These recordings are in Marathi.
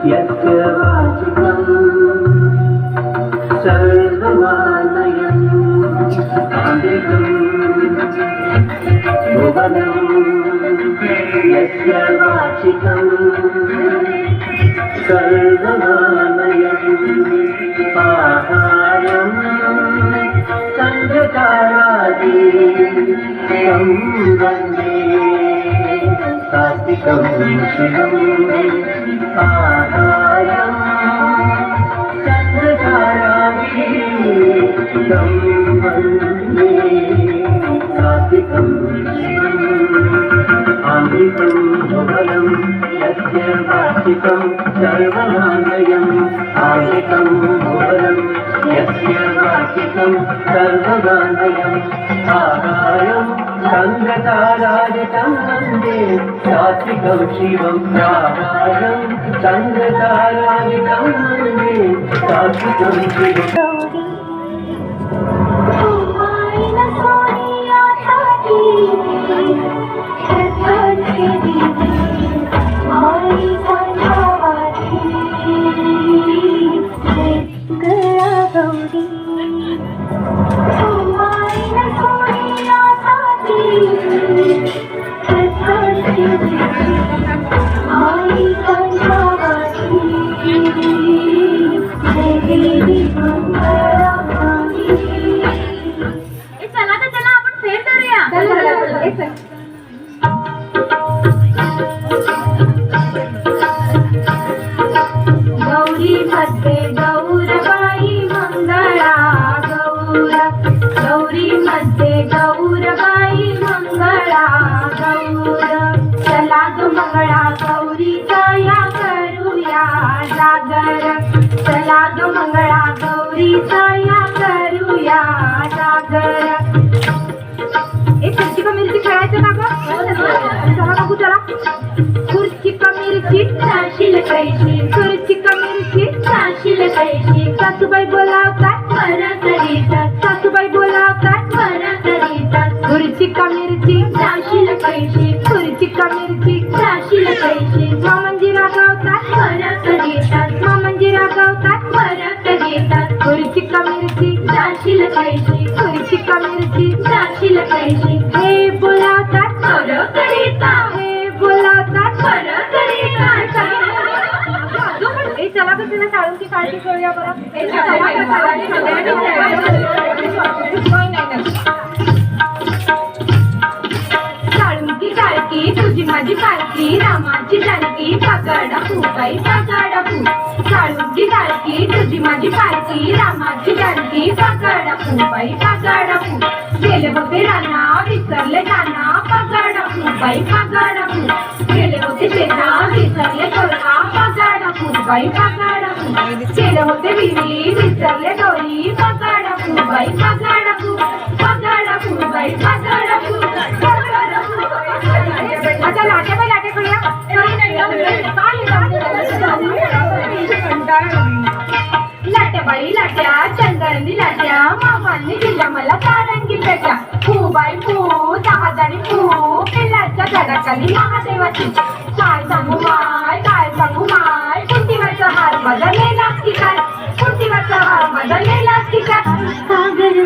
यस्य वाचिकं सर्वमालयं साधिकं भुवनं यस्य वाचिकं सर्वमालयं आहारं संघकारादि संवन्दे सात्विकं शिवम् आहारं संघकारादि संवन्दे सात्विकं शिवम् आम्रिकं भुवनं यस्य वाचिकं सर्वमालयम् आम्रिकं भुवनं यस्य वाचिकं सर्वमालयम् आहारं संघकारादितं वन्दे सात्विकं शिवम् आहारं संघकारादितं वन्दे सात्विकं शिवम् सासूबाई बोलावतात वरा करीतात सासूबाई बोलावतात वरा करीतात खुर्ची का मिरची राशील पैसे खुर्ची का मिरची राशील पैसे मामंजी रागावतात वरा करीतात मामंजी रागावतात वरा करीतात खुर्ची का मिरची राशील पैसे खुर्ची का मिरची राशील पैसे हे बोलावतात वरा करीतात हे बोलावतात वरा करीतात चला तर तिला साळूची काळजी करूया बरं साळूची काळकी तुझी माझी पालखी रामाची जानकी पगाडा फुबाई पगाडा फू साळूची काळकी तुझी माझी पालखी रामाची जानकी पगाडा फुबाई पगाडा फू गेले होते राणा विसरले जाना पगाडा फुबाई पगाडा फू गेले होते शेता विसरले कोरका पगाडा फुबाई पगाडा फू गेले होते विहिरी विसरले दोरी पगाडा फुबाई पगाडा फू पगाडा फुबाई पगाडा फू पगाडा फू आता लाटे बाई लाटे करूया लाट्याबाई लाट्या चंदरनी लाट्या मामांनी दिल्या मला कारंगी पेट्या फुबाई फू दहाजाणी फू पिल्लाच्या झाडाखाली महादेवाची काय सांगू माय कुंटीवरचा हार बदललेला की काय कुंटीवरचा हार बदललेला की काय सागर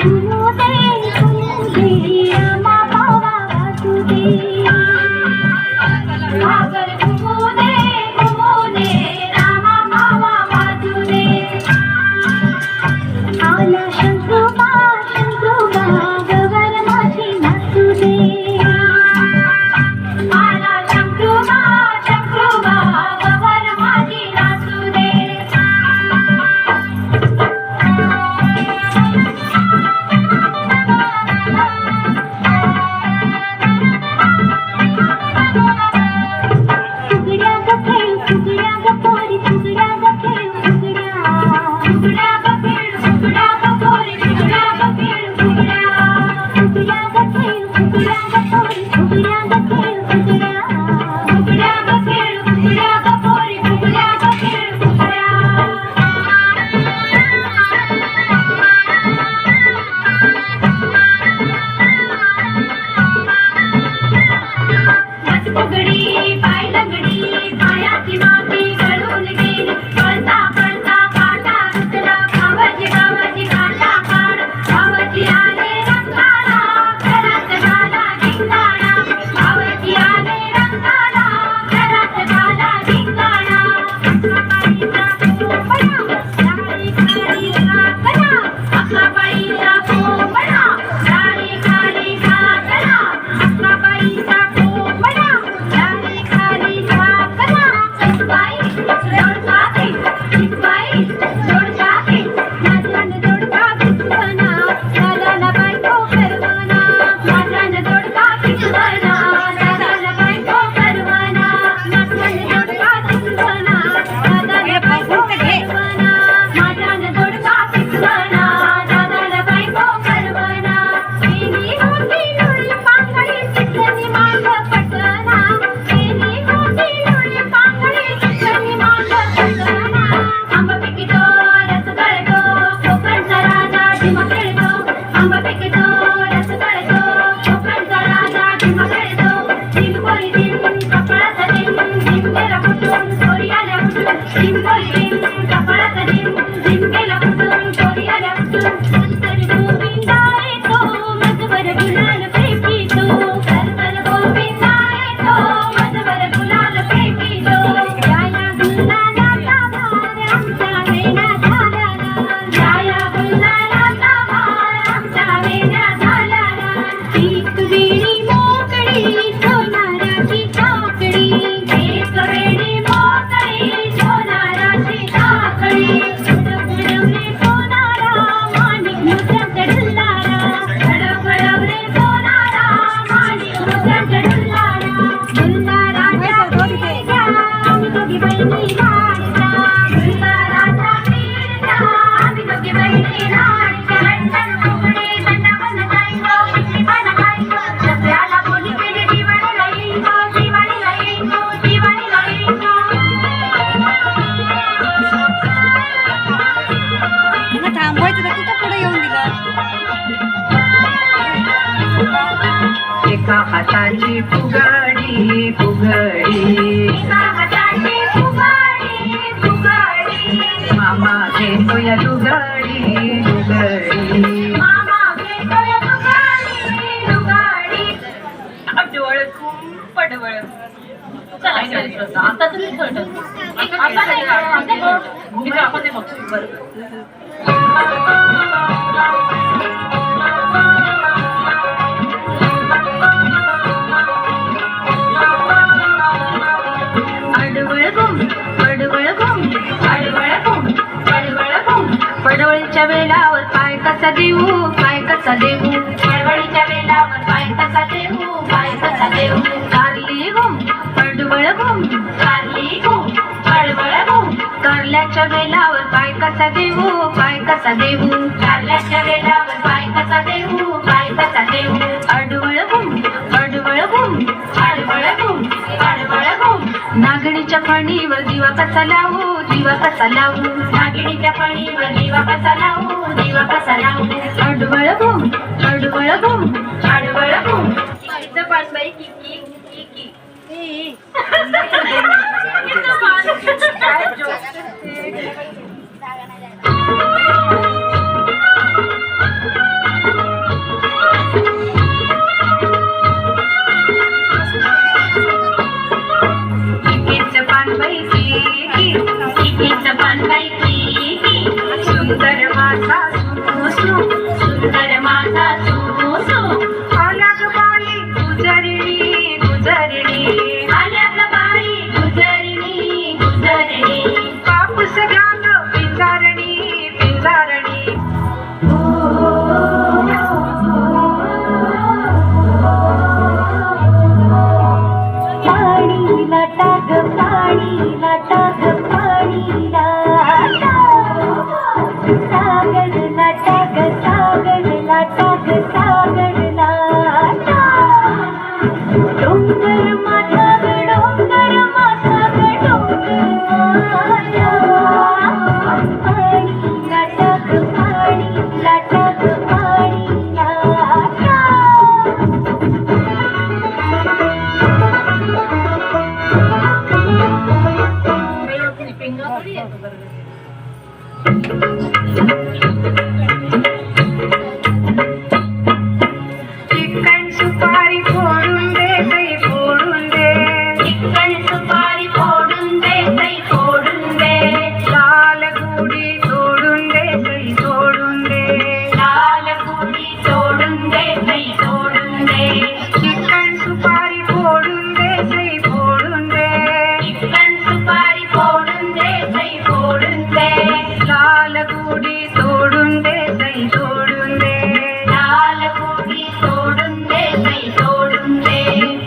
हाताची फुगडी फुगडी एका हाताची फुगडी फुगडी मामा घेतोय लुगडी लुगडी मामा घेतोय लुगडी लुगडी डोळ पडवळ आता तुम्ही आपण ते बघतो बरोबर अडवळ घुम पडवळ घुम पडवळ घुम पडवळ घुम पडवळीच्या वेळावर पाय कसा देऊ पाय कसा देऊ पडवळीच्या वेलावर पाय कसा देऊ पाय कसा देऊ कारली घुम पडवळ घुम कारली घुम पडवळ घुम कारल्याच्या वेळावर पाय कसा देऊ पाय कसा देऊ कारल्याच्या वेलावर पाय कसा देऊ पाय कसा देऊ अडवळ घुम पडवळ घुम पडवळ घुम पडवळ घुम नागणीच्या फणीवर दिवा कसा लावू दिवा कसा लावू नागिणीच्या फणीवर दिवा कसा लावू दिवा कसा लावू अडवळ घुम पडवळ घुम पडवळ घुम पानबाई की चिकीचं पानबाई चिकीचं पानबाई की सुंदर माझा सुसू सुंदर माझा सुसू आल्या ग बाई गुजरणी गुजरणी आल्या ग बाई गुजरणी गुजरणी कापूस घाल पिंजारणी पिंजारणी पाणीला टाक पाणीला टाक पाणीला सागरला टाक सागरला टाक सागरला डोंगर माझा ग डोंगर माझा ग डोंगर पाणीला टाक पाणीला टाक पाणीला चिकन सुपारी फोडून दे काही फोडून दे चिकन सुपारी फोडून दे काही फोडून दे लाल गुडी सोडून दे काही सोडून दे लाल गुढी सोडून दे काही सोडून दे चिकन सुपारी फोडून दे काही फोडून दे चिकन सुपारी फोडून दे काही फोडून दे लाल गुडी सोडून दे काही सोडून दे लाल गुढी सोडून दे काही सोडून दे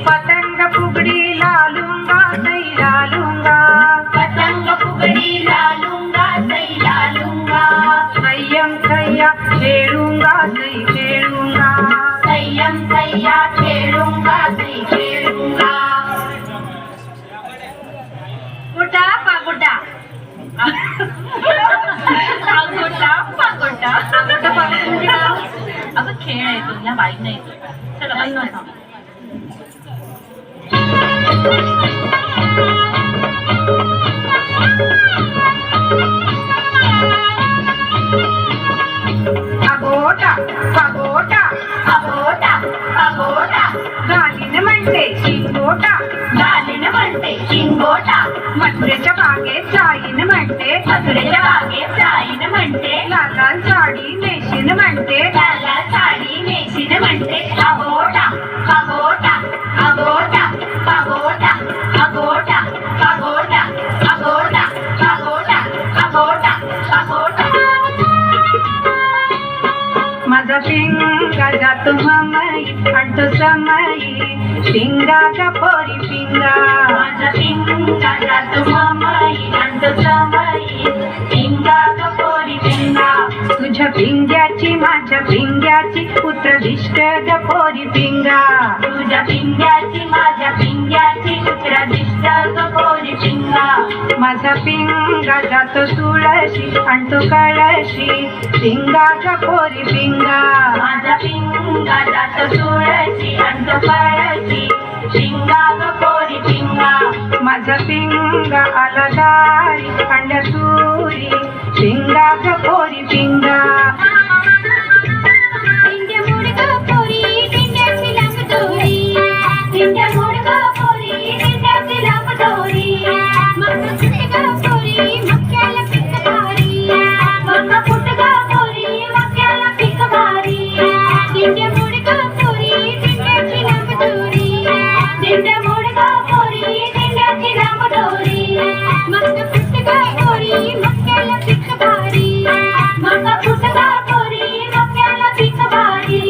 पतंग फुगडी लालूंगा सही लालूंगा पतंग फुगडी लालूंगा सही लालूंगा संयम सैया खेळूंगा सही खेळूंगा संयम सैया खेळूंगा सही खेळूंगा गुटा पागुटा पागोटा पागोटा पागुटा म्हणजे काय? अगं खेळ आहे तो या बाई नाही चला बाई नव्हता अगोटा पगोटा पागोटा पागोटा घालीन म्हणते शिंगोटा गालीन म्हणते शिंगोटा मथुरेच्या बागेत जाईन म्हणते मथुरेच्या बागेत जाईन म्हणते लाल लाल साडी नेशीन म्हणते लाला साडी नेशीन म्हणते अगोटा अगोटा अगोटा अगोटा अगोटा अगोटा अगोटा अगोटा अगोटा अगोटा माझा पिंगा जातो ममई आणतो समई पिंगा गा पोरी पिंगा माझा पिंगा जातो मामाई आणतो समाई पिंगा गपोरी पिंगा तुझ्या पिंग्याची माझ्या पिंग्याची पुत्रविष्ट ग पोरी पिंगा तुझ्या पिंग्याची माझ्या पिंग्याची कुत्रा दिसत कोरी पिंगा माझा पिंगा जातो तुळशी आणतो कळशी पिंगा ग कोरी पिंगा माझा पिंगा जातो तुळशी आणतो कळशी पिंगा ग कोरी पिंगा माझा पिंगा आला दारी अंड्या तुरी पिंगा ग कोरी पिंगा इंद्या मुडग पोरी इंद्याची लांब दोरी इंद्या मुडग पोरी इंद्याची लांब दोरी मग फुटग पोरी मक्याला पीक भारी मग फुटग पोरी मक्याला पीक भारी इंद्या मुडग पोरी इंद्याची लांब दोरी इंद्या मुडग पोरी इंद्याची लांब दोरी मग फुटग पोरी मक्याला पीक भारी मग फुटग पोरी मक्याला पीक भारी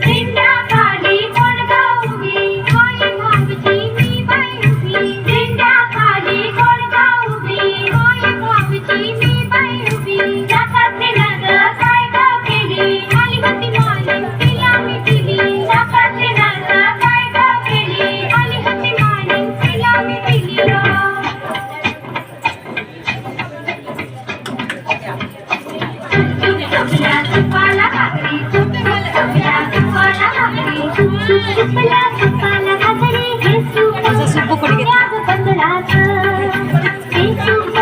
दिंड्या खाली कोण गाऊगी होय भाऊजी मी बाई उभी दिंड्या खाली कोण गाऊगी होय भाऊजी मी बाई उभी जाकातली नद काय गाव केली खाली होती मालिक तिला मी दिली जाकातली नद काय गाव केली खाली होती मालिक तिला मी दिली तुपाला भाकरी तुपाला भाकरी तुपाला भाकरी हे सूप पुण्यात बंदराचं हे सूप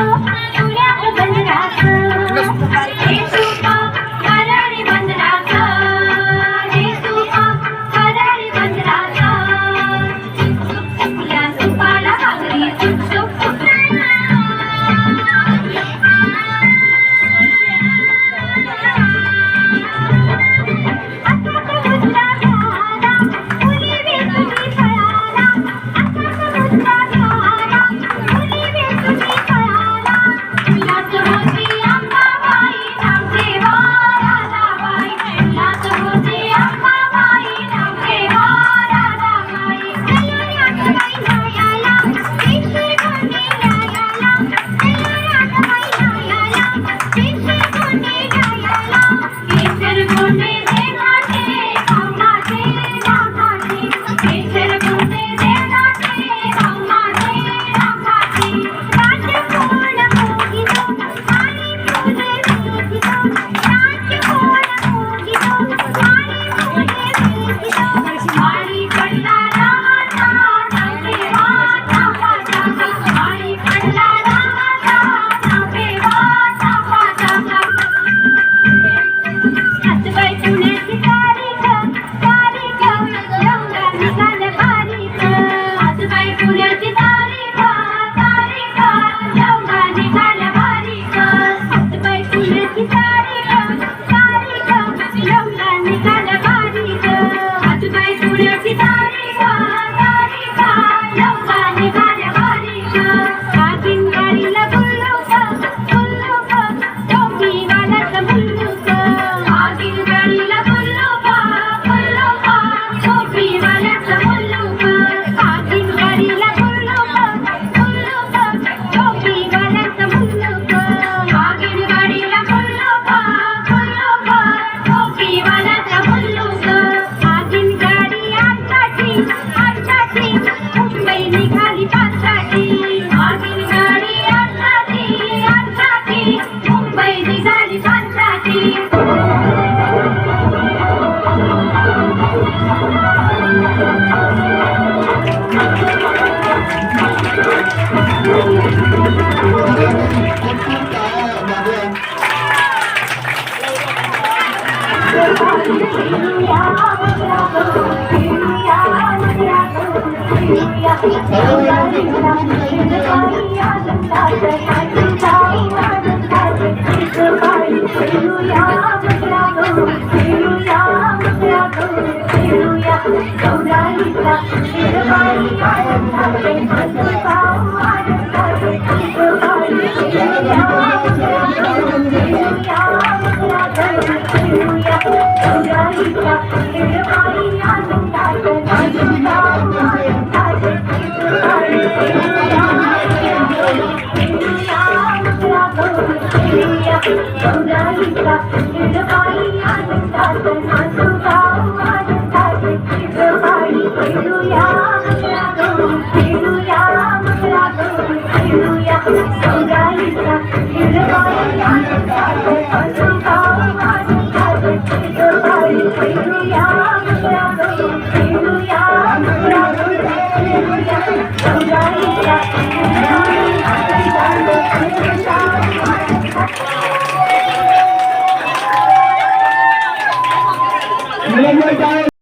पुण्यात बंदराचं हे सूप कराडी बंदराचं हे सूप कराडी बंदराचं तुपाला भाकरी तुप Hallelujah. गौराईचा हिरवाई आनंदात अनुभाव आनंदात गौराई खेळूया रागो खेळूया रागो खेळूया गौराईचा हिरवाई आनंदात मुलांना